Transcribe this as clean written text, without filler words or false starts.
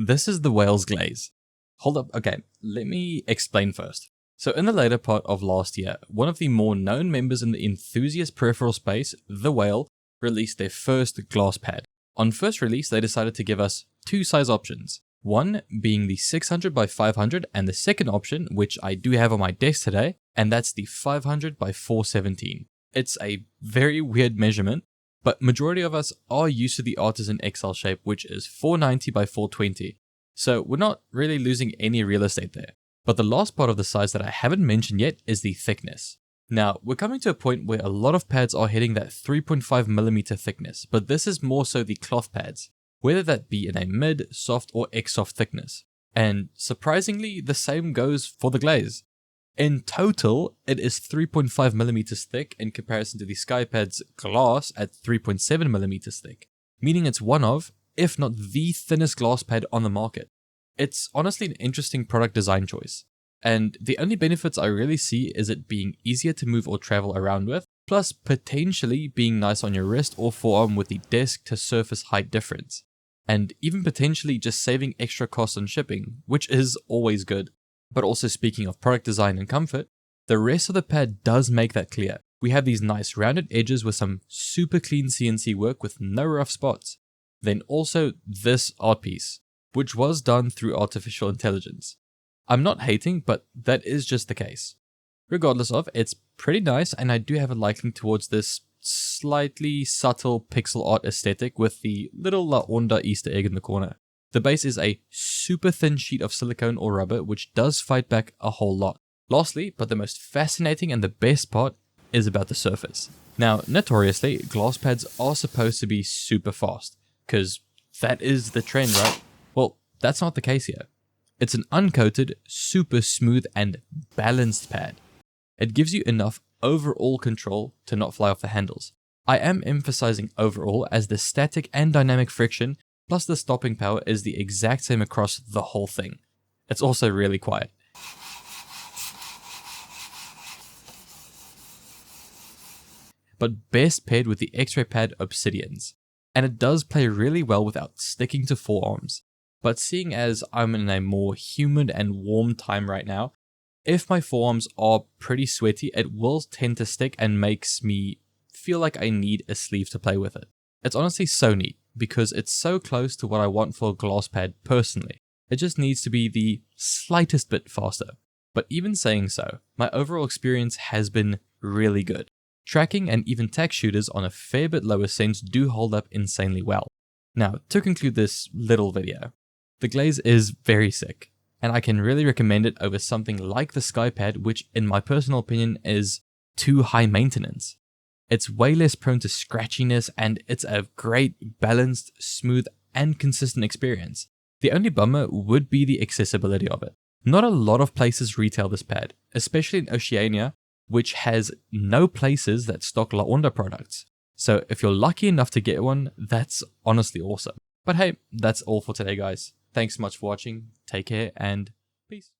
This is theWhale's GLAZE. Hold up, okay, let me explain first. So in the later part of last year, one of the more known members in the enthusiast peripheral space, theWhale, released their first glass pad. On first release, they decided to give us two size options. One being the 600 by 500 and the second option, which I do have on my desk today, and that's the 500 by 417. It's a very weird measurement, but majority of us are used to the Artisan XL shape, which is 490 by 420. So we're not really losing any real estate there. But the last part of the size that I haven't mentioned yet is the thickness. Now, we're coming to a point where a lot of pads are hitting that 3.5mm thickness, but this is more so the cloth pads, whether that be in a mid, soft, or X-soft thickness. And surprisingly, the same goes for the GLAZE. In total, it is 3.5mm thick in comparison to the SkyPAD's glass at 3.7mm thick, meaning it's one of, if not the thinnest glass pad on the market. It's honestly an interesting product design choice, and the only benefits I really see is it being easier to move or travel around with, plus potentially being nice on your wrist or forearm with the desk to surface height difference, and even potentially just saving extra costs on shipping, which is always good. But also speaking of product design and comfort, the rest of the pad does make that clear. We have these nice rounded edges with some super clean CNC work with no rough spots. Then also this art piece, which was done through artificial intelligence. I'm not hating, but that is just the case. Regardless of, it's pretty nice, and I do have a liking towards this slightly subtle pixel art aesthetic with the little LaOnda Easter egg in the corner. The base is a super thin sheet of silicone or rubber, which does fight back a whole lot. Lastly, but the most fascinating and the best part, is about the surface. Now, notoriously, glass pads are supposed to be super fast, because that is the trend, right? Well, that's not the case here. It's an uncoated, super smooth and balanced pad. It gives you enough overall control to not fly off the handles. I am emphasizing overall as the static and dynamic friction plus the stopping power is the exact same across the whole thing. It's also really quiet. But best paired with the X-ray pad Obsidians. And it does play really well without sticking to forearms. But seeing as I'm in a more humid and warm time right now, if my forearms are pretty sweaty, it will tend to stick and makes me feel like I need a sleeve to play with it. It's honestly so neat, because it's so close to what I want for a glass pad personally. It just needs to be the slightest bit faster. But even saying so, my overall experience has been really good. Tracking and even tack shooters on a fair bit lower sense do hold up insanely well. Now, to conclude this little video, the GLAZE is very sick, and I can really recommend it over something like the SkyPAD, which in my personal opinion is too high maintenance. It's way less prone to scratchiness, and it's a great, balanced, smooth, and consistent experience. The only bummer would be the accessibility of it. Not a lot of places retail this pad, especially in Oceania, which has no places that stock LaOnda products. So if you're lucky enough to get one, that's honestly awesome. But hey, that's all for today, guys. Thanks so much for watching, take care, and peace.